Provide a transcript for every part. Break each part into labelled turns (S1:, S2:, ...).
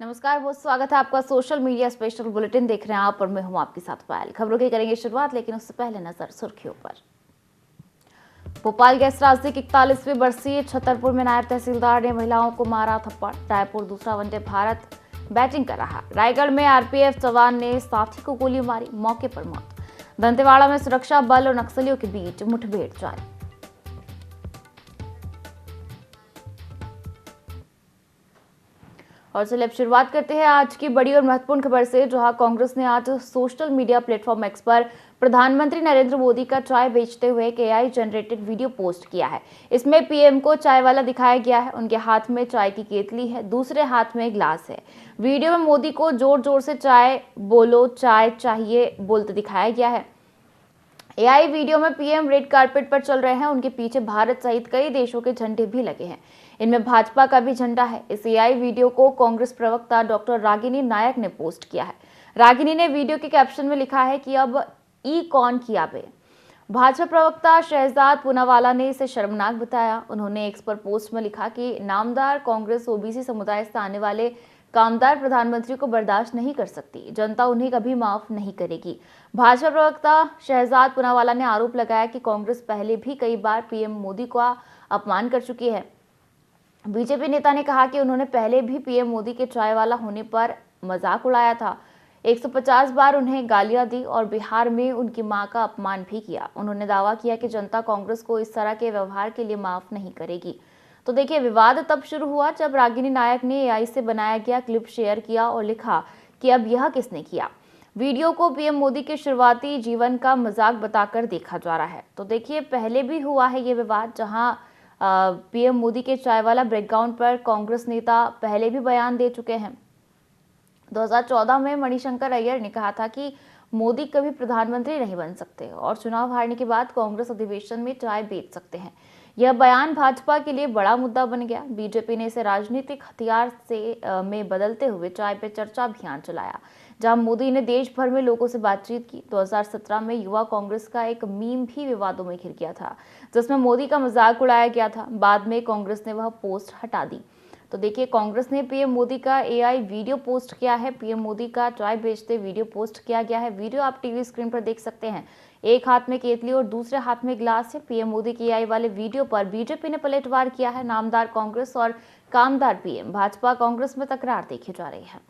S1: नमस्कार, बहुत स्वागत है आपका सोशल मीडिया स्पेशल बुलेटिन देख रहे हैं आप और मैं हूं आपके साथ पायल। खबरों की करेंगे शुरुआत, लेकिन उससे पहले नजर सुर्खियों पर। भोपाल गैस राजदी की 41वीं बरसी। छतरपुर में नायब तहसीलदार ने महिलाओं को मारा थप्पड़। रायपुर दूसरा वनडे भारत बैटिंग कर रहा। रायगढ़ में आरपीएफ जवान ने साथी को गोली मारी, मौके पर मौत। दंतेवाड़ा में सुरक्षा बल और नक्सलियों के बीच मुठभेड़ जारी। और चलिए अब शुरुआत करते हैं आज की बड़ी और महत्वपूर्ण खबर से, जहां कांग्रेस ने आज सोशल मीडिया प्लेटफॉर्म एक्स पर प्रधानमंत्री नरेंद्र मोदी का चाय बेचते हुए एक एआई जनरेटेड वीडियो पोस्ट किया है। इसमें पीएम को चाय वाला दिखाया गया है। उनके हाथ में चाय की केतली है, दूसरे हाथ में गिलास है। वीडियो में मोदी को जोर जोर से चाय बोलो, चाय चाहिए बोलते दिखाया गया है। एआई वीडियो में पीएम रेड कारपेट पर चल रहे हैं। उनके पीछे भारत सहित कई देशों के झंडे भी लगे हैं। इनमें भाजपा का भी झंडा है। इस एआई वीडियो को कांग्रेस प्रवक्ता डॉक्टर रागिनी नायक ने पोस्ट किया है। रागिनी ने वीडियो के कैप्शन में लिखा है कि अब ई कौन किया बे। भाजपा प्रवक्ता शहजाद पूनावाला ने इसे शर्मनाक बताया। उन्होंने एक्स पर पोस्ट में लिखा कि नामदार कांग्रेस ओबीसी समुदाय से आने वाले कामदार प्रधानमंत्री को बर्दाश्त नहीं कर सकती। जनता उन्हें कभी माफ नहीं करेगी। भाजपा प्रवक्ता शहजाद पूनावाला ने आरोप लगाया कि कांग्रेस पहले भी कई बार पीएम मोदी का अपमान कर चुकी है। बीजेपी नेता ने कहा कि उन्होंने पहले भी पीएम मोदी के चाय वाला होने पर मजाक उड़ाया था। 150 बार उन्हें गालियां दी और बिहार में उनकी मां का अपमान भी किया। उन्होंने दावा किया कि जनता कांग्रेस को इस तरह के व्यवहार के लिए माफ नहीं करेगी। तो देखिए, विवाद तब शुरू हुआ जब रागिनी नायक ने एआई से बनाया गया क्लिप शेयर किया और लिखा कि अब यह किसने किया। वीडियो को पीएम मोदी के शुरुआती जीवन का मजाक बताकर देखा जा रहा है। तो देखिए, पहले भी हुआ है ये विवाद, जहां पीएम मोदी के चाय वाला बैकग्राउंड पर कांग्रेस नेता पहले भी बयान दे चुके हैं। 2014 में मणिशंकर अय्यर ने कहा था कि मोदी कभी प्रधानमंत्री नहीं बन सकते और चुनाव हारने के बाद कांग्रेस अधिवेशन में चाय बेच सकते हैं। यह बयान भाजपा के लिए बड़ा मुद्दा बन गया। बीजेपी ने इसे राजनीतिक हथियार में बदलते हुए चाय पे चर्चा अभियान चलाया, जहां मोदी ने देश भर में लोगों से बातचीत की। 2017 में युवा कांग्रेस का एक मीम भी विवादों में घिर गया था, जिसमें मोदी का मजाक उड़ाया गया था। बाद में कांग्रेस ने वह पोस्ट हटा दी। तो देखिए, कांग्रेस ने पीएम मोदी का एआई वीडियो पोस्ट किया है। पीएम मोदी का चाय बेचते वीडियो पोस्ट किया गया है। वीडियो आप टीवी स्क्रीन पर देख सकते हैं। एक हाथ में केतली और दूसरे हाथ में गिलास है। पीएम मोदी की एआई वाले वीडियो पर बीजेपी ने पलटवार किया है। नामदार कांग्रेस और कामदार पीएम, भाजपा कांग्रेस में तकरार देखी जा रही है।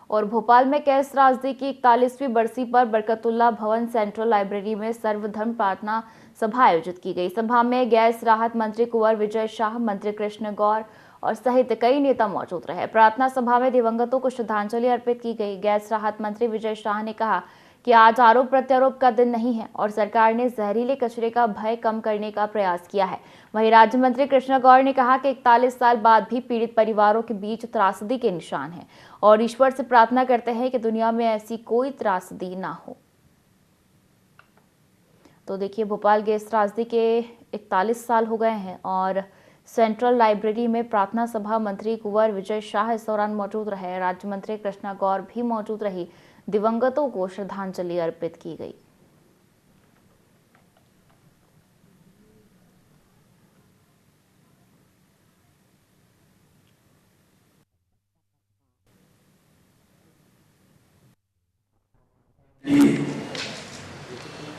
S1: और भोपाल में गैस राजदी की 41वीं बरसी पर बरकतुल्ला भवन सेंट्रल लाइब्रेरी में सर्वधर्म प्रार्थना सभा आयोजित की गई। सभा में गैस राहत मंत्री कुंवर विजय शाह, मंत्री कृष्ण गौर और सहित कई नेता मौजूद रहे। प्रार्थना सभा में दिवंगतों को श्रद्धांजलि अर्पित की गई। गैस राहत मंत्री विजय शाह ने कहा कि आज आरोप प्रत्यारोप का दिन नहीं है और सरकार ने जहरीले कचरे का भय कम करने का प्रयास किया है। वहीं राज्य मंत्री कृष्ण गौर ने कहा कि 41 साल बाद भी पीड़ित परिवारों के बीच त्रासदी के निशान हैं और ईश्वर से प्रार्थना करते हैं कि दुनिया में ऐसी कोई त्रासदी ना हो। तो देखिए, भोपाल गैस त्रासदी के 41 साल हो गए हैं और सेंट्रल लाइब्रेरी में प्रार्थना सभा मंत्री कुंवर विजय शाह इस दौरान मौजूद रहे। राज्य मंत्री कृष्णा गौर भी मौजूद रही। दिवंगतों को श्रद्धांजलि अर्पित की गई।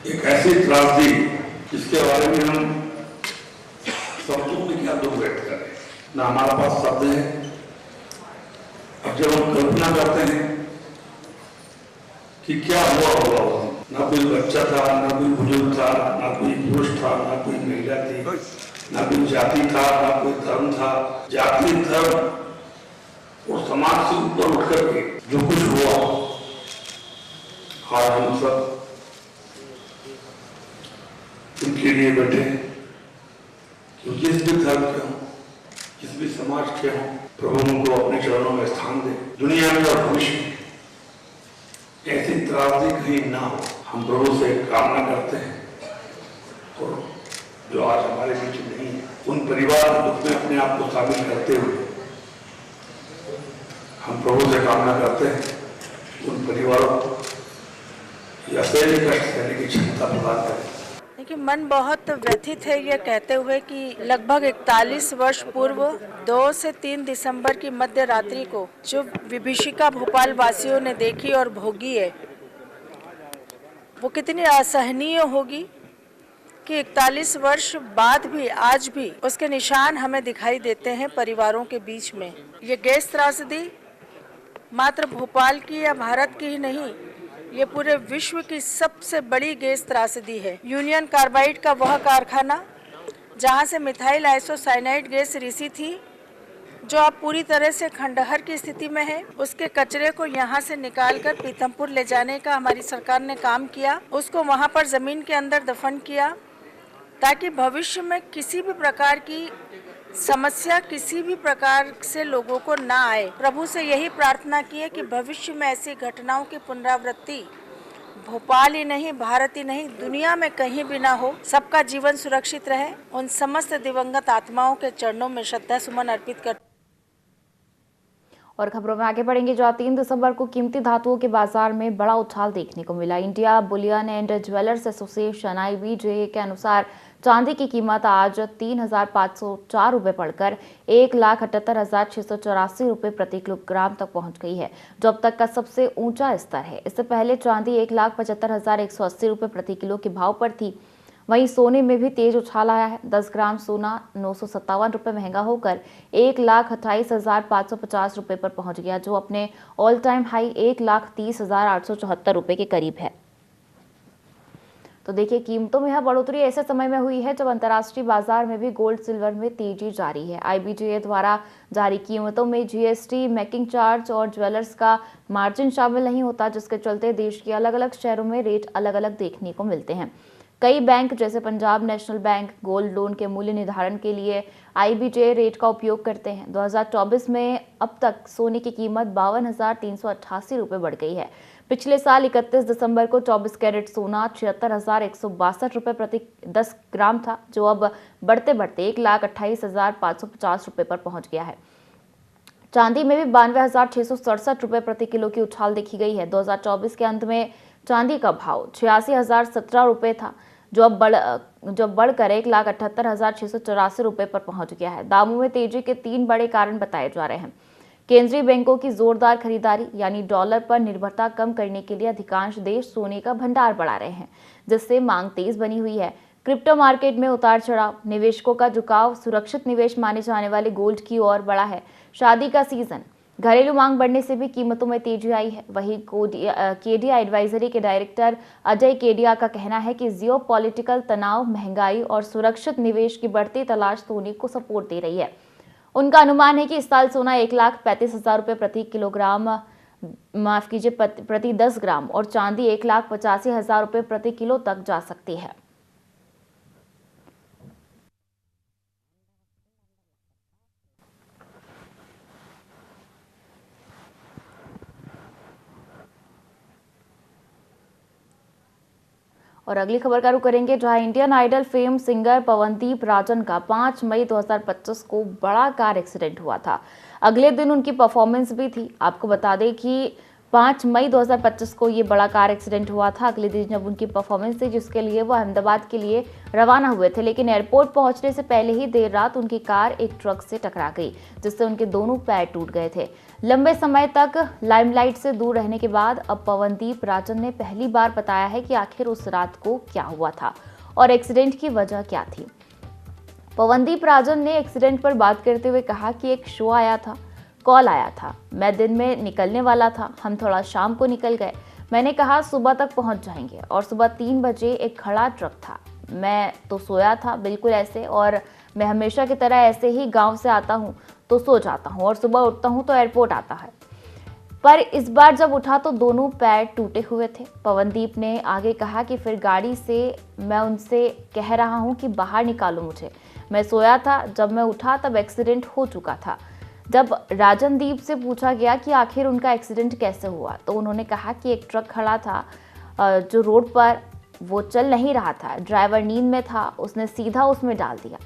S2: एक ऐसी त्रासदी जिसके बारे में हम शब्दों में क्या दुख व्यक्त करें, ना हमारा पास शब्द है। अब जब हम कल्पना करते हैं कि क्या हुआ होगा, ना कोई बच्चा था, ना कोई बुजुर्ग था, ना कोई पुरुष था, ना कोई महिला थी, ना कोई जाति था, ना कोई धर्म था। जाति, धर्म और समाज से ऊपर उठ करके जो कुछ हुआ, आज हम सब उनके लिए बैठे हैं कि जिस भी धर्म के हों, जिस भी समाज के हों, प्रभु उनको अपने चरणों में स्थान दे। दुनिया में और भविष्य में ऐसी त्रासदी कहीं ना हो, हम प्रभु से कामना करते हैं। और जो आज हमारे बीच नहीं है, उन परिवार के दुख में अपने आप को शामिल करते हुए हम प्रभु से कामना करते हैं उन परिवारों को ये असहनीय कष्ट सहने की क्षमता प्रदान करें।
S3: देखिए, मन बहुत व्यथित है ये कहते हुए कि लगभग 41 वर्ष पूर्व 2 से 3 दिसंबर की मध्य रात्रि को जो विभीषिका भोपाल वासियों ने देखी और भोगी है, वो कितनी असहनीय होगी कि 41 वर्ष बाद भी आज भी उसके निशान हमें दिखाई देते हैं परिवारों के बीच में। ये गैस त्रासदी मात्र भोपाल की या भारत की ही नहीं, ये पूरे विश्व की सबसे बड़ी गैस त्रासदी है। यूनियन कार्बाइड का वह कारखाना जहां से मिथाइल आइसोसाइनाइड गैस रिसी थी, जो अब पूरी तरह से खंडहर की स्थिति में है, उसके कचरे को यहां से निकालकर पीथमपुर ले जाने का हमारी सरकार ने काम किया। उसको वहां पर जमीन के अंदर दफन किया ताकि भविष्य में किसी भी प्रकार की समस्या किसी भी प्रकार से लोगों को ना आए। प्रभु से यही प्रार्थना की है कि भविष्य में ऐसी घटनाओं की पुनरावृत्ति भोपाल ही नहीं, भारत ही नहीं, दुनिया में कहीं भी ना हो। सबका जीवन सुरक्षित रहे। उन समस्त दिवंगत आत्माओं के चरणों में श्रद्धा सुमन अर्पित कर।
S1: और खबरों में आगे बढ़ेंगे। जो 3 दिसंबर को कीमती धातुओं के बाजार में बड़ा उछाल देखने को मिला। India Boolean and jewellers association (IBJ) के अनुसार चांदी की कीमत आज 3,504 रुपये बढ़कर 1,78,684 रुपये प्रति किलोग्राम तक पहुंच गई है, जो अब तक का सबसे ऊंचा स्तर है। इससे पहले चांदी 1,75,180 रुपये प्रति किलो के भाव पर थी। वहीं सोने में भी तेज उछाल आया है। 10 ग्राम सोना 957 रुपये महंगा होकर 1,28,550 रुपये पर पहुंच गया, जो अपने ऑल टाइम हाई 1,30,874 रुपये के करीब है। तो देखिए, कीमतों में यह बढ़ोतरी ऐसे समय में हुई है जब अंतर्राष्ट्रीय बाजार में भी गोल्ड सिल्वर में तेजी जारी है। IBJ द्वारा जारी कीमतों में GST, मेकिंग चार्ज और ज्वेलर्स का मार्जिन शामिल नहीं होता, जिसके चलते देश के अलग अलग शहरों में रेट अलग अलग देखने को मिलते हैं। कई बैंक जैसे Punjab national bank gold loan के मूल्य निर्धारण के लिए IBJ रेट का उपयोग करते हैं। 2024 में अब तक सोने की कीमत 52,388 रुपये बढ़ गई है। पिछले साल 31 दिसंबर को 24 कैरेट सोना 76,162 रुपये प्रति 10 ग्राम था, जो अब बढ़ते बढ़ते 1,28,550 रुपये पर पहुंच गया है। चांदी में भी 92,667 रुपये प्रति किलो की उछाल देखी गई है। 2024 के अंत में चांदी का भाव 86,017 रुपये था, जो अब बढ़कर 1,78,684 रुपये पर पहुंच गया है। दामों में तेजी के 3 बड़े कारण बताए जा रहे हैं। केंद्रीय बैंकों की जोरदार खरीदारी यानी डॉलर पर निर्भरता कम करने के लिए अधिकांश देश सोने का भंडार बढ़ा रहे हैं, जिससे मांग तेज बनी हुई है। क्रिप्टो मार्केट में उतार चढ़ाव, निवेशकों का झुकाव सुरक्षित निवेश माने जाने वाले गोल्ड की ओर बढ़ा है। शादी का सीजन, घरेलू मांग बढ़ने से भी कीमतों में तेजी आई है। वहीं केडिया एडवाइजरी के डायरेक्टर अजय केडिया का कहना है कि जियोपॉलिटिकल तनाव, महंगाई और सुरक्षित निवेश की बढ़ती तलाश सोने को सपोर्ट दे रही है। उनका अनुमान है कि इस साल सोना 1,35,000 रुपये प्रति किलोग्राम, प्रति 10 ग्राम और चांदी 1,85,000 रुपये प्रति किलो तक जा सकती है। और अगली खबर का रुख करेंगे, जहां Indian idol fame singer Pawandeep Rajan का 5 मई 2025 को बड़ा कार एक्सीडेंट हुआ था। अगले दिन उनकी परफॉर्मेंस भी थी। आपको बता दें कि 5 मई 2025 को ये बड़ा कार एक्सीडेंट हुआ था। अगले दिन जब उनकी परफॉर्मेंस थी, जिसके लिए वो अहमदाबाद के लिए रवाना हुए थे, लेकिन एयरपोर्ट पहुंचने से पहले ही देर रात उनकी कार एक ट्रक से टकरा गई, जिससे उनके दोनों पैर टूट गए थे। लंबे समय तक लाइमलाइट से दूर रहने के बाद अब पवनदीप राजन ने पहली बार बताया है कि आखिर उस रात को क्या हुआ था और एक्सीडेंट की वजह क्या थी। पवनदीप राजन ने एक्सीडेंट पर बात करते हुए कहा कि एक शो आया था, कॉल आया था, मैं दिन में निकलने वाला था, हम थोड़ा शाम को निकल गए। मैंने कहा सुबह तक पहुंच जाएंगे और सुबह 3 बजे एक खड़ा ट्रक था। मैं तो सोया था बिल्कुल ऐसे, और मैं हमेशा की तरह ऐसे ही गांव से आता हूं तो सो जाता हूं और सुबह उठता हूं तो एयरपोर्ट आता है, पर इस बार जब उठा तो दोनों पैर टूटे हुए थे। पवनदीप ने आगे कहा कि फिर गाड़ी से मैं उनसे कह रहा हूं कि बाहर निकालो मुझे, मैं सोया था, जब मैं उठा तब एक्सीडेंट हो चुका था। जब राजनदीप से पूछा गया कि आखिर उनका एक्सीडेंट कैसे हुआ, तो उन्होंने कहा कि एक ट्रक खड़ा था जो रोड पर, वो चल नहीं रहा था, ड्राइवर नींद में था, उसने सीधा उसमें डाल दिया।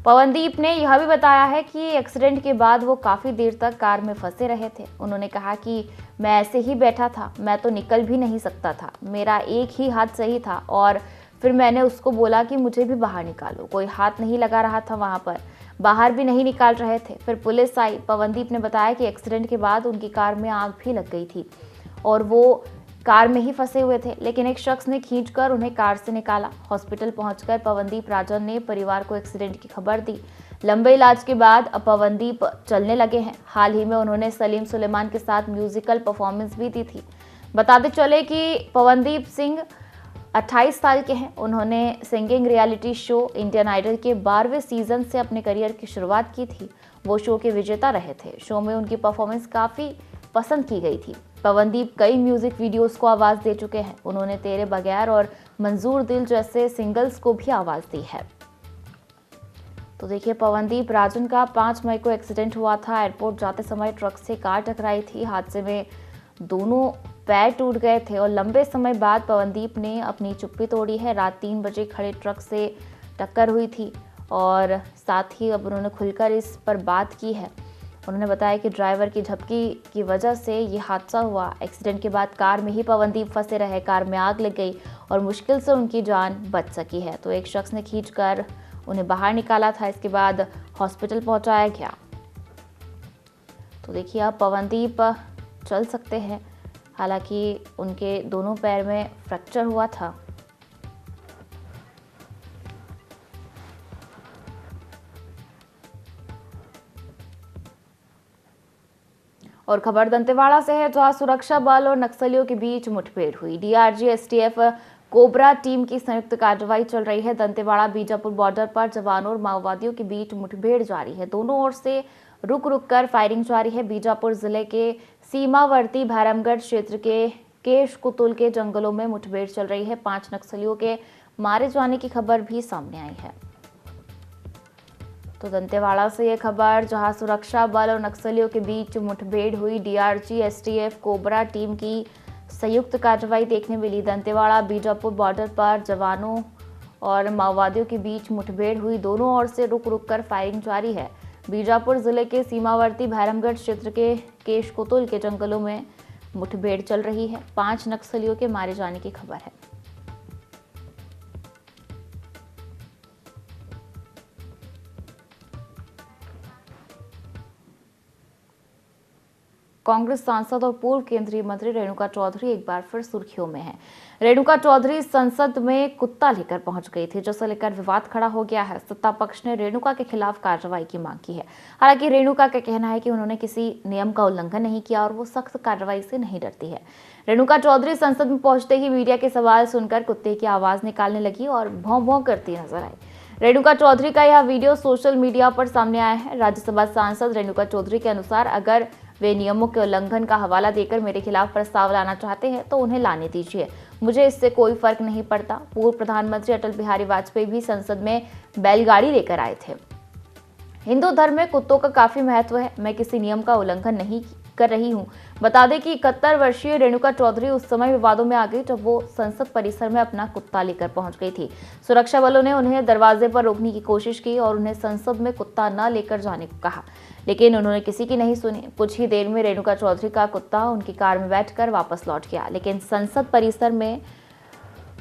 S1: पवनदीप ने यह भी बताया है कि एक्सीडेंट के बाद वो काफ़ी देर तक कार में फंसे रहे थे। उन्होंने कहा कि मैं ऐसे ही बैठा था, मैं तो निकल भी नहीं सकता था, मेरा एक ही हाथ सही था और फिर मैंने उसको बोला कि मुझे भी बाहर निकालो। कोई हाथ नहीं लगा रहा था वहाँ पर, बाहर भी नहीं निकाल रहे थे। फिर पुलिस आई। पवनदीप ने बताया कि एक्सीडेंट के बाद उनकी कार में आग भी लग गई थी और वो कार में ही फंसे हुए थे, लेकिन एक शख्स ने खींचकर उन्हें कार से निकाला। हॉस्पिटल पहुंचकर पवनदीप राजन ने परिवार को एक्सीडेंट की खबर दी। लंबे इलाज के बाद अब पवनदीप चलने लगे हैं। हाल ही में उन्होंने सलीम सुलेमान के साथ म्यूजिकल परफॉर्मेंस भी दी थी। बताते चले कि पवनदीप सिंह 28 साल के हैं। उन्होंने singing reality show Indian Idol के 12वें सीजन से अपने करियर की शुरुआत की थी। वो शो के विजेता रहे थे। शो में उनकी परफॉर्मेंस काफ़ी पसंद की गई थी। पवनदीप कई म्यूजिक वीडियोस को आवाज़ दे चुके हैं। उन्होंने तेरे बगैर और मंजूर दिल जैसे सिंगल्स को भी आवाज़ दी है। तो देखिए, पवनदीप राजन का 5 मई को एक्सीडेंट हुआ था। एयरपोर्ट जाते समय ट्रक से कार टकराई थी। हादसे में दोनों पैर टूट गए थे और लंबे समय बाद पवनदीप ने अपनी चुप्पी तोड़ी है। रात 3 बजे खड़े ट्रक से टक्कर हुई थी और साथ ही अब उन्होंने खुलकर इस पर बात की है। उन्होंने बताया कि ड्राइवर की झपकी की वजह से ये हादसा हुआ। एक्सीडेंट के बाद कार में ही पवनदीप फंसे रहे। कार में आग लग गई और मुश्किल से उनकी जान बच सकी है। तो एक शख्स ने खींचकर उन्हें बाहर निकाला था। इसके बाद हॉस्पिटल पहुंचाया गया। तो देखिए, अब पवनदीप चल सकते हैं। हालांकि उनके दोनों पैर में फ्रैक्चर हुआ था। और खबर दंतेवाड़ा से है, जहां सुरक्षा बल और नक्सलियों के बीच मुठभेड़ हुई। डीआरजी एसटीएफ कोबरा टीम की संयुक्त कार्रवाई चल रही है। दंतेवाड़ा बीजापुर बॉर्डर पर जवानों और माओवादियों के बीच मुठभेड़ जारी है। दोनों ओर से रुक रुक कर फायरिंग जारी है। बीजापुर जिले के सीमावर्ती भैरमगढ़ क्षेत्र के केश कुतुल के जंगलों में मुठभेड़ चल रही है। 5 नक्सलियों के मारे जाने की खबर भी सामने आई है। तो दंतेवाड़ा से ये खबर, जहां सुरक्षा बल और नक्सलियों के बीच मुठभेड़ हुई। डीआरजी एसटीएफ कोबरा टीम की संयुक्त कार्रवाई देखने मिली। दंतेवाड़ा बीजापुर बॉर्डर पर जवानों और माओवादियों के बीच मुठभेड़ हुई। दोनों ओर से रुक रुक कर फायरिंग जारी है। बीजापुर जिले के सीमावर्ती भैरमगढ़ क्षेत्र के केश कुतुल के जंगलों में मुठभेड़ चल रही है। 5 नक्सलियों के मारे जाने की खबर है। कांग्रेस सांसद और पूर्व केंद्रीय मंत्री रेणुका चौधरी एक बार फिर सुर्खियों में हैं। रेणुका चौधरी संसद में कुत्ता लेकर पहुंच गई थी, जिसे लेकर विवाद खड़ा हो गया है। सत्ता पक्ष ने रेणुका के खिलाफ कार्रवाई की मांग की है। हालांकि रेणुका का कहना है कि उन्होंने किसी नियम का उल्लंघन नहीं किया और वो सख्त कार्रवाई से नहीं डरती है। रेणुका चौधरी संसद में पहुंचते ही मीडिया के सवाल सुनकर कुत्ते की आवाज निकालने लगी और भौं भौं करती नजर आई। रेणुका चौधरी का यह वीडियो सोशल मीडिया पर सामने आया है। राज्यसभा सांसद रेणुका चौधरी के अनुसार, अगर वे नियमों के उल्लंघन का हवाला देकर मेरे खिलाफ प्रस्ताव लाना चाहते हैं तो उन्हें लाने दीजिए, मुझे इससे कोई फर्क नहीं पड़ता। पूर्व प्रधानमंत्री अटल बिहारी वाजपेयी भी संसद में बैलगाड़ी लेकर आए थे। हिंदू धर्म में कुत्तों का काफी महत्व है। मैं किसी नियम का उल्लंघन नहीं कर रही हूँ। बता दें कि 71 वर्षीय रेणुका चौधरी उस समय विवादों में आ गई जब वो संसद परिसर में अपना कुत्ता लेकर पहुंच गई थी। सुरक्षा बलों ने उन्हें दरवाजे पर रोकने की कोशिश की और उन्हें संसद में कुत्ता न लेकर जाने को कहा, लेकिन उन्होंने किसी की नहीं सुनी। कुछ ही देर में रेणुका चौधरी का कुत्ता उनकी कार में बैठकर वापस लौट गया, लेकिन संसद परिसर में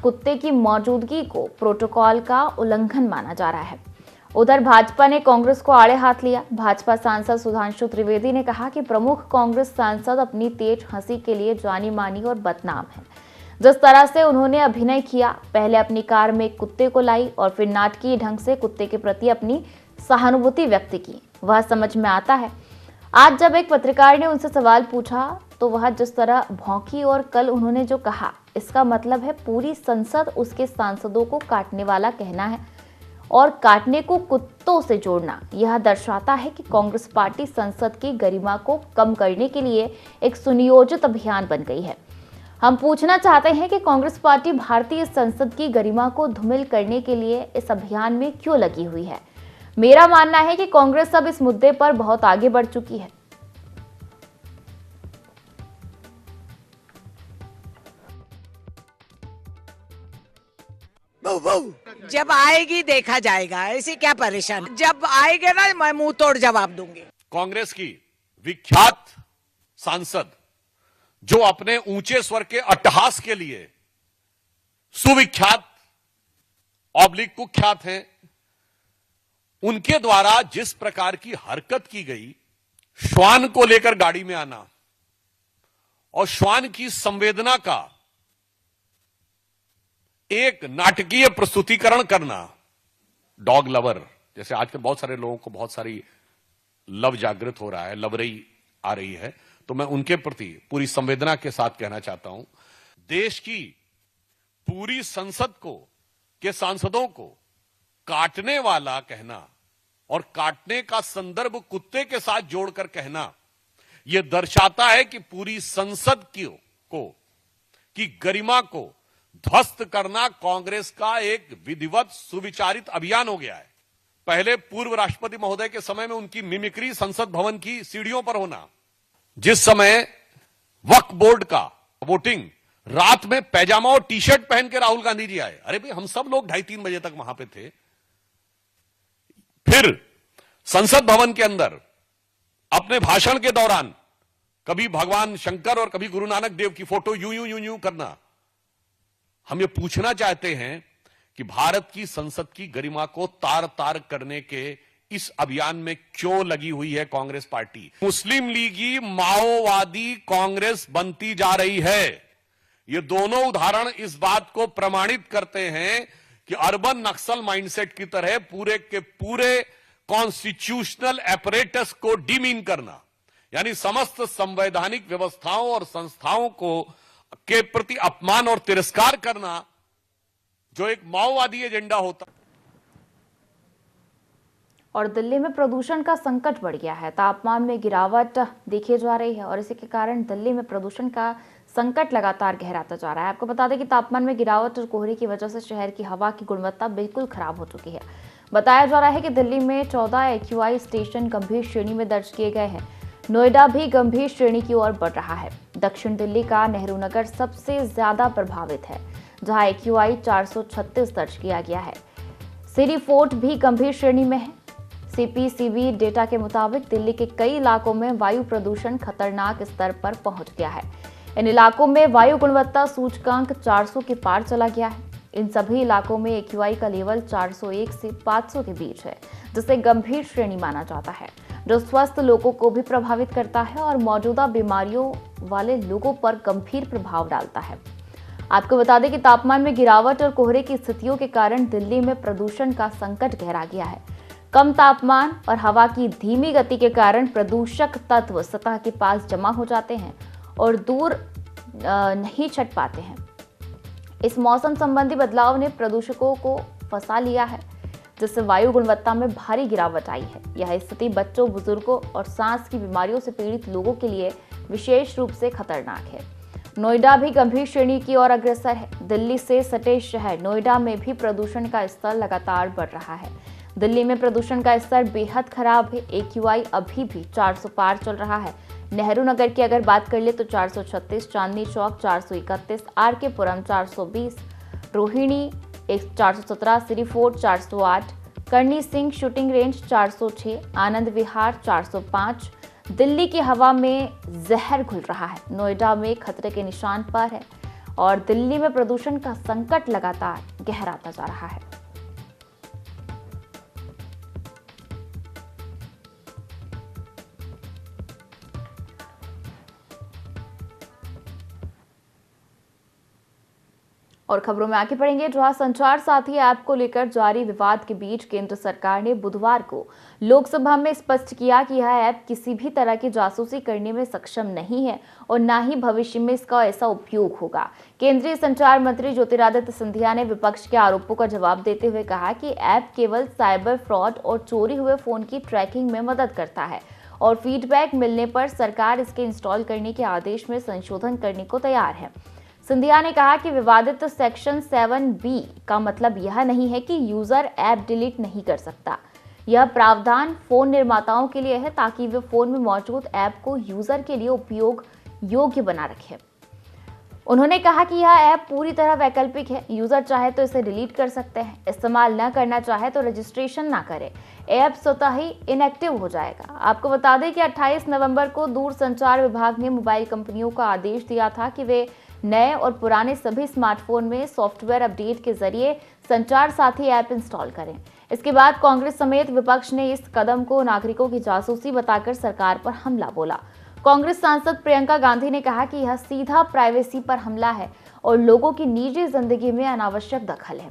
S1: कुत्ते की मौजूदगी को प्रोटोकॉल का उल्लंघन माना जा रहा है। उधर भाजपा ने कांग्रेस को आड़े हाथ लिया। भाजपा सांसद सुधांशु त्रिवेदी ने कहा कि प्रमुख कांग्रेस सांसद अपनी तेज हंसी के लिए जानी मानी और बदनाम है। जिस तरह से उन्होंने अभिनय किया, पहले अपनी कार में एक कुत्ते को लाई और फिर नाटकीय ढंग से कुत्ते के प्रति अपनी सहानुभूति व्यक्त की, वह समझ में आता है। आज जब एक पत्रकार ने उनसे सवाल पूछा तो वह जिस तरह भौंकी और कल उन्होंने जो कहा, इसका मतलब है पूरी संसद उसके सांसदों को काटने वाला कहना है और काटने को कुत्तों से जोड़ना। यह दर्शाता है कि कांग्रेस पार्टी संसद की गरिमा को कम करने के लिए एक सुनियोजित अभियान बन गई है। हम पूछना चाहते हैं कि कांग्रेस पार्टी भारतीय संसद की गरिमा को धूमिल करने के लिए इस अभियान में क्यों लगी हुई है। मेरा मानना है कि कांग्रेस अब इस मुद्दे पर बहुत आगे बढ़ चुकी है।
S4: जब आएगी देखा जाएगा, ऐसी क्या परेशान, जब आएगा ना मैं मुंह तोड़ जवाब दूंगी।
S5: कांग्रेस की विख्यात सांसद जो अपने ऊंचे स्वर के अट्टहास के लिए सुविख्यात ऑब्लिक कुख्यात हैं, उनके द्वारा जिस प्रकार की हरकत की गई, श्वान को लेकर गाड़ी में आना और श्वान की संवेदना का एक नाटकीय प्रस्तुतिकरण करना, डॉग लवर, जैसे आजकल बहुत सारे लोगों को बहुत सारी लव जागृत हो रहा है, लवरई आ रही है, तो मैं उनके प्रति पूरी संवेदना के साथ कहना चाहता हूं, देश की पूरी संसद को के सांसदों को काटने वाला कहना और काटने का संदर्भ कुत्ते के साथ जोड़कर कहना, यह दर्शाता है कि पूरी संसद की गरिमा को ध्वस्त करना कांग्रेस का एक विधिवत सुविचारित अभियान हो गया है। पहले पूर्व राष्ट्रपति महोदय के समय में उनकी मिमिक्री संसद भवन की सीढ़ियों पर होना, जिस समय वक्फ बोर्ड का वोटिंग रात में पैजामा और टी शर्ट पहन के राहुल गांधी जी आए। अरे भाई, हम सब लोग 2:30-3 बजे तक वहां पे थे। फिर संसद भवन के अंदर अपने भाषण के दौरान कभी भगवान शंकर और कभी गुरु नानक देव की फोटो यूं करना। हम ये पूछना चाहते हैं कि भारत की संसद की गरिमा को तार तार करने के इस अभियान में क्यों लगी हुई है कांग्रेस पार्टी। मुस्लिम लीगी माओवादी कांग्रेस बनती जा रही है। ये दोनों उदाहरण इस बात को प्रमाणित करते हैं कि अर्बन नक्सल माइंडसेट की तरह पूरे के पूरे कॉन्स्टिट्यूशनल एपरेटस को डिमीन करना, यानी समस्त संवैधानिक व्यवस्थाओं और संस्थाओं को के प्रति अपमान और तिरस्कार करना, जो एक माओवादी एजेंडा होता।
S1: और दिल्ली में प्रदूषण का संकट बढ़ गया है। तापमान में गिरावट देखी जा रही है और इसी के कारण दिल्ली में प्रदूषण का संकट लगातार गहराता जा रहा है। आपको बता दें कि तापमान में गिरावट और कोहरे की वजह से शहर की हवा की गुणवत्ता बिल्कुल खराब हो चुकी है। बताया जा रहा है कि दिल्ली में 14 AQI स्टेशन गंभीर श्रेणी में दर्ज किए गए हैं। नोएडा भी गंभीर श्रेणी की ओर बढ़ रहा है। दक्षिण दिल्ली का नेहरू नगर सबसे ज्यादा प्रभावित है, जहां AQI 436 दर्ज किया गया है। सिटी फोर्ट भी गंभीर श्रेणी में है। CPCB डेटा के मुताबिक दिल्ली के कई इलाकों में वायु प्रदूषण खतरनाक स्तर पर पहुंच गया है। इन इलाकों में वायु गुणवत्ता सूचकांक 400 के पार चला गया है। इन सभी इलाकों में AQI का लेवल 401 से 500 के बीच है, जिसे गंभीर श्रेणी माना जाता है, जो स्वस्थ लोगों को भी प्रभावित करता है और मौजूदा बीमारियों वाले लोगों पर गंभीर प्रभाव डालता है। आपको बता दें कि तापमान में गिरावट और कोहरे की स्थितियों के कारण दिल्ली में प्रदूषण का संकट गहरा गया है। कम तापमान और हवा की धीमी गति के कारण प्रदूषक तत्व सतह के पास जमा हो जाते हैं और दूर नहीं छट पाते हैं। इस मौसम संबंधी बदलाव ने प्रदूषकों को फंसा लिया है, जिससे वायु गुणवत्ता में भारी गिरावट आई है। यह स्थिति बच्चों, बुजुर्गों और सांस की बीमारियों से पीड़ित लोगों के लिए विशेष रूप से खतरनाक है। नोएडा भी गंभीर श्रेणी की ओर अग्रसर है। दिल्ली से सटे शहर नोएडा में भी प्रदूषण का स्तर लगातार बढ़ रहा है। दिल्ली में प्रदूषण का स्तर बेहद खराब है। AQI अभी भी 400 पार चल रहा है। नेहरू नगर की अगर बात कर ले तो 436, चांदनी चौक 431, RK पुरम 420, रोहिणी 417, सिटी फोर्ट 408, करनी सिंह शूटिंग रेंज 406, आनंद विहार 405। दिल्ली की हवा में जहर घुल रहा है। नोएडा में खतरे के निशान पर है और दिल्ली में प्रदूषण का संकट लगातार गहराता जा रहा है। और खबरों में आगे बढ़ेंगे, जहां संचार साथी ऐप को लेकर जारी विवाद के बीच केंद्र सरकार ने बुधवार को लोकसभा में स्पष्ट किया कि यह ऐप किसी भी तरह की जासूसी करने में सक्षम नहीं है और न ही भविष्य में इसका ऐसा उपयोग होगा। केंद्रीय संचार मंत्री ज्योतिरादित्य सिंधिया ने विपक्ष के आरोपों का जवाब देते हुए कहा कि ऐप केवल साइबर फ्रॉड और चोरी हुए फोन की ट्रैकिंग में मदद करता है और फीडबैक मिलने पर सरकार इसके इंस्टॉल करने के आदेश में संशोधन करने को तैयार है। सिंधिया ने कहा कि विवादित सेक्शन 7B का मतलब यह नहीं है कि यूजर ऐप डिलीट नहीं कर सकता। यह प्रावधान फोन निर्माताओं के लिए है ताकि वे फोन में मौजूद ऐप को यूजर के लिए उपयोग योग्य बना रखें। उन्होंने कहा कि यह ऐप पूरी तरह वैकल्पिक है। यूजर चाहे तो इसे डिलीट कर सकते हैं, इस्तेमाल न करना चाहे तो रजिस्ट्रेशन ना करें। ऐप स्वतः ही इनएक्टिव हो जाएगा। आपको बता दें कि 28 नवंबर को दूरसंचार विभाग ने मोबाइल कंपनियों को आदेश दिया था कि वे नए और पुराने सभी स्मार्टफोन में सॉफ्टवेयर अपडेट के जरिए संचार साथी ऐप इंस्टॉल करें। इसके बाद कांग्रेस समेत विपक्ष ने इस कदम को नागरिकों की जासूसी बताकर सरकार पर हमला बोला। कांग्रेस सांसद प्रियंका गांधी ने कहा कि यह सीधा प्राइवेसी पर हमला है और लोगों की निजी जिंदगी में अनावश्यक दखल है।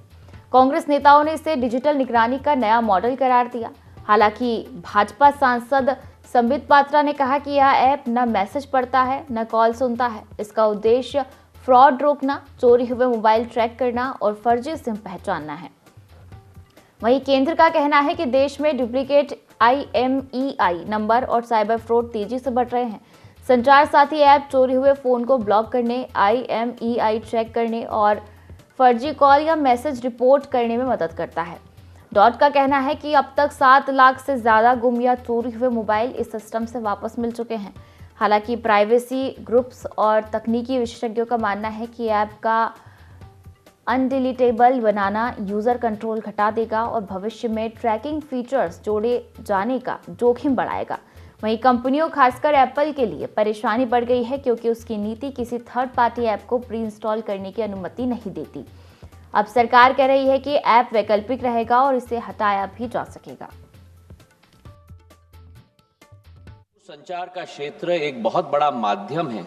S1: कांग्रेस नेताओं ने इसे डिजिटल निगरानी का नया मॉडल करार दिया। हालांकि भाजपा सांसद संबित पात्रा ने कहा कि यह ऐप न मैसेज पढ़ता है न कॉल सुनता है। इसका उद्देश्य फ्रॉड रोकना, चोरी हुए मोबाइल ट्रैक करना और फर्जी सिम पहचानना है। वहीं केंद्र का कहना है कि देश में डुप्लीकेट IMEI नंबर और साइबर फ्रॉड तेजी से बढ़ रहे हैं। संचार साथी ऐप चोरी हुए फोन को ब्लॉक करने, IMEI चेक करने और फर्जी कॉल या मैसेज रिपोर्ट करने में मदद करता है। डॉट का कहना है कि अब तक 7 लाख से ज्यादा गुम या चोरी हुए मोबाइल इस सिस्टम से वापस मिल चुके हैं। हालांकि प्राइवेसी ग्रुप्स और तकनीकी विशेषज्ञों का मानना है कि ऐप का अनडिलीटेबल बनाना यूजर कंट्रोल घटा देगा और भविष्य में ट्रैकिंग फीचर्स जोड़े जाने का जोखिम बढ़ाएगा। वहीं कंपनियों खासकर एप्पल के लिए परेशानी बढ़ गई है क्योंकि उसकी नीति किसी थर्ड पार्टी ऐप को प्री इंस्टॉल करने की अनुमति नहीं देती। अब सरकार कह रही है कि ऐप वैकल्पिक रहेगा और इसे हटाया भी जा सकेगा।
S6: संचार का क्षेत्र एक बहुत बड़ा माध्यम है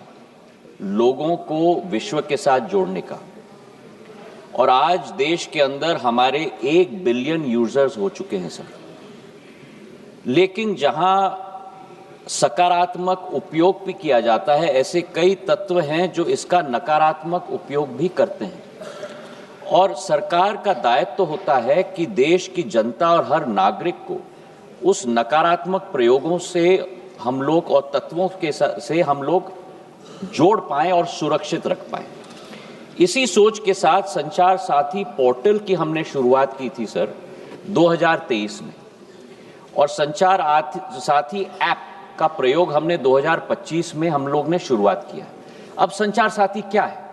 S6: लोगों को विश्व के साथ जोड़ने का, और आज देश के अंदर हमारे 1 बिलियन यूजर्स हो चुके हैं सर। लेकिन जहां सकारात्मक उपयोग भी किया जाता है, ऐसे कई तत्व हैं जो इसका नकारात्मक उपयोग भी करते हैं, और सरकार का दायित्व होता है कि देश की जनता और हर नागरिक को उस नकारात्मक प्रयोगों से हम लोग और तत्वों के से हम लोग जोड़ पाएं और सुरक्षित रख पाएं। इसी सोच के साथ संचार साथी पोर्टल की हमने शुरुआत की थी सर 2023 में, और संचार साथी ऐप का प्रयोग हमने 2025 में हम लोग ने शुरुआत किया। अब संचार साथी क्या है?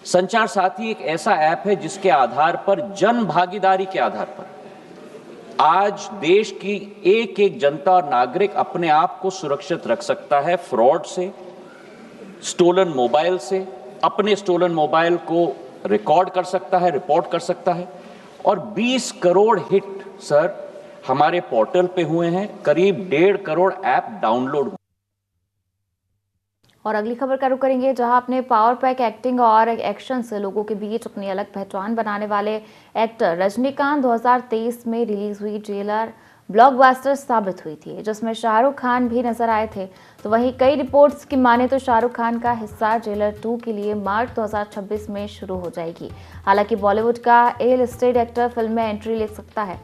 S6: संचार साथी एक ऐसा ऐप है जिसके आधार पर जन भागीदारी के आधार पर आज देश की एक एक जनता और नागरिक अपने आप को सुरक्षित रख सकता है फ्रॉड से, स्टोलन मोबाइल से, अपने स्टोलन मोबाइल को रिकॉर्ड कर सकता है, रिपोर्ट कर सकता है। और 20 करोड़ हिट सर हमारे पोर्टल पे हुए हैं, करीब 1.5 करोड़ ऐप डाउनलोड हुए।
S1: और अगली खबर का रुख करेंगे, जहां अपने पावर पैक एक्टिंग और एक्शन से लोगों के बीच अपनी अलग पहचान बनाने वाले एक्टर रजनीकांत 2023 में रिलीज हुई जेलर ब्लॉकबस्टर साबित हुई थी, जिसमें शाहरुख खान भी नजर आए थे। तो वहीं कई रिपोर्ट्स की माने तो शाहरुख खान का हिस्सा जेलर 2 के लिए मार्च 2026 में शुरू हो जाएगी। हालांकि बॉलीवुड का ए लिस्टेड एक्टर फिल्म में एंट्री ले सकता है।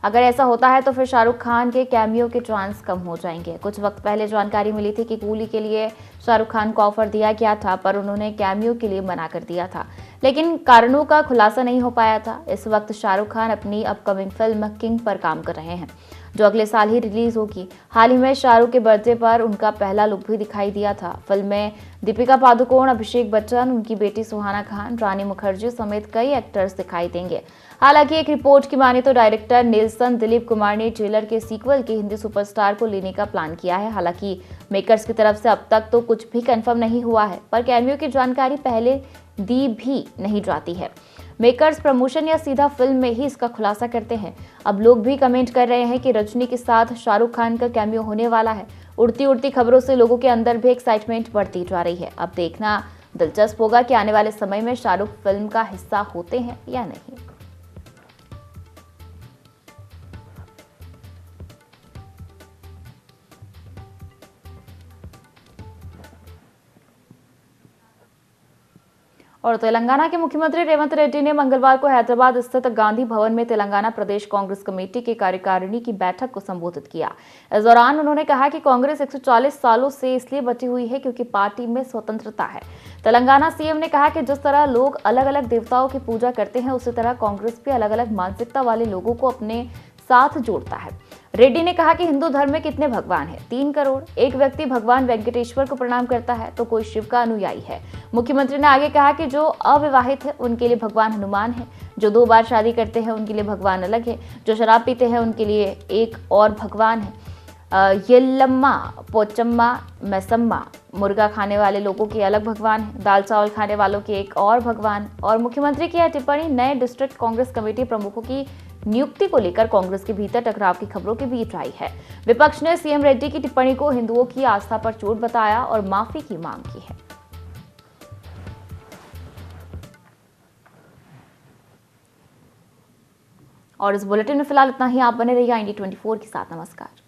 S1: अगर ऐसा होता है तो फिर शाहरुख खान के कैमियो के चांस कम हो जाएंगे। कुछ वक्त पहले जानकारी मिली थी कि कूली के लिए शाहरुख खान को ऑफर दिया गया था, पर उन्होंने कैमियो के लिए मना कर दिया था, लेकिन कारणों का खुलासा नहीं हो पाया था। इस वक्त शाहरुख खान अपनी अपकमिंग फिल्म किंग पर काम कर रहे हैं, जो अगले साल ही रिलीज होगी। हाल ही में शाहरुख के बर्थडे पर उनका पहला लुक भी दिखाई दिया था। फिल्म में दीपिका पादुकोण, अभिषेक बच्चन, उनकी बेटी सुहाना खान, रानी मुखर्जी समेत कई एक्टर्स दिखाई देंगे। हालांकि एक रिपोर्ट की माने तो डायरेक्टर नेल्सन दिलीप कुमार ने जेलर के सीक्वल के हिंदी सुपरस्टार को लेने का प्लान किया है। हालांकि मेकर्स की तरफ से अब तक तो कुछ भी कंफर्म नहीं हुआ है, पर कैमियो की जानकारी पहले दी भी नहीं जाती है। मेकर्स प्रमोशन या सीधा फिल्म में ही इसका खुलासा करते हैं। अब लोग भी कमेंट कर रहे हैं कि रजनी के साथ शाहरुख खान का कैमियो होने वाला है। उड़ती उड़ती खबरों से लोगों के अंदर भी एक्साइटमेंट बढ़ती जा रही है। अब देखना दिलचस्प होगा कि आने वाले समय में शाहरुख फिल्म का हिस्सा होते हैं या नहीं। और तेलंगाना के मुख्यमंत्री रेवंत रेड्डी ने मंगलवार को हैदराबाद स्थित गांधी भवन में तेलंगाना प्रदेश कांग्रेस कमेटी की कार्यकारिणी की बैठक को संबोधित किया। इस दौरान उन्होंने कहा कि कांग्रेस 140 सालों से इसलिए बची हुई है क्योंकि पार्टी में स्वतंत्रता है। तेलंगाना सीएम ने कहा कि जिस तरह लोग अलग अलग देवताओं की पूजा करते हैं, उसी तरह कांग्रेस भी अलग अलग मानसिकता वाले लोगों को अपने साथ जोड़ता है। रेड्डी ने कहा कि हिंदू धर्म में कितने भगवान हैं? 3 करोड़। एक व्यक्ति भगवान वेंकटेश्वर को प्रणाम करता है तो कोई शिव का अनुयायी है। मुख्यमंत्री ने आगे कहा कि जो अविवाहित है उनके लिए भगवान हनुमान है, जो 2 बार शादी करते हैं उनके लिए भगवान अलग है, जो शराब पीते हैं उनके लिए एक और भगवान है। येल्लम्मा, पोचम्मा, मैसम्मा, मुर्गा खाने वाले लोगों के अलग भगवान है, दाल चावल खाने वालों के एक और भगवान। और मुख्यमंत्री की यह टिप्पणी नए डिस्ट्रिक्ट कांग्रेस कमेटी प्रमुखों की नियुक्ति को लेकर कांग्रेस के भीतर टकराव की खबरों के बीच आई है। विपक्ष ने सीएम रेड्डी की टिप्पणी को हिंदुओं की आस्था पर चोट बताया और माफी की मांग की है। और इस बुलेटिन में फिलहाल इतना ही। आप बने रहिए IND 24 के साथ। नमस्कार।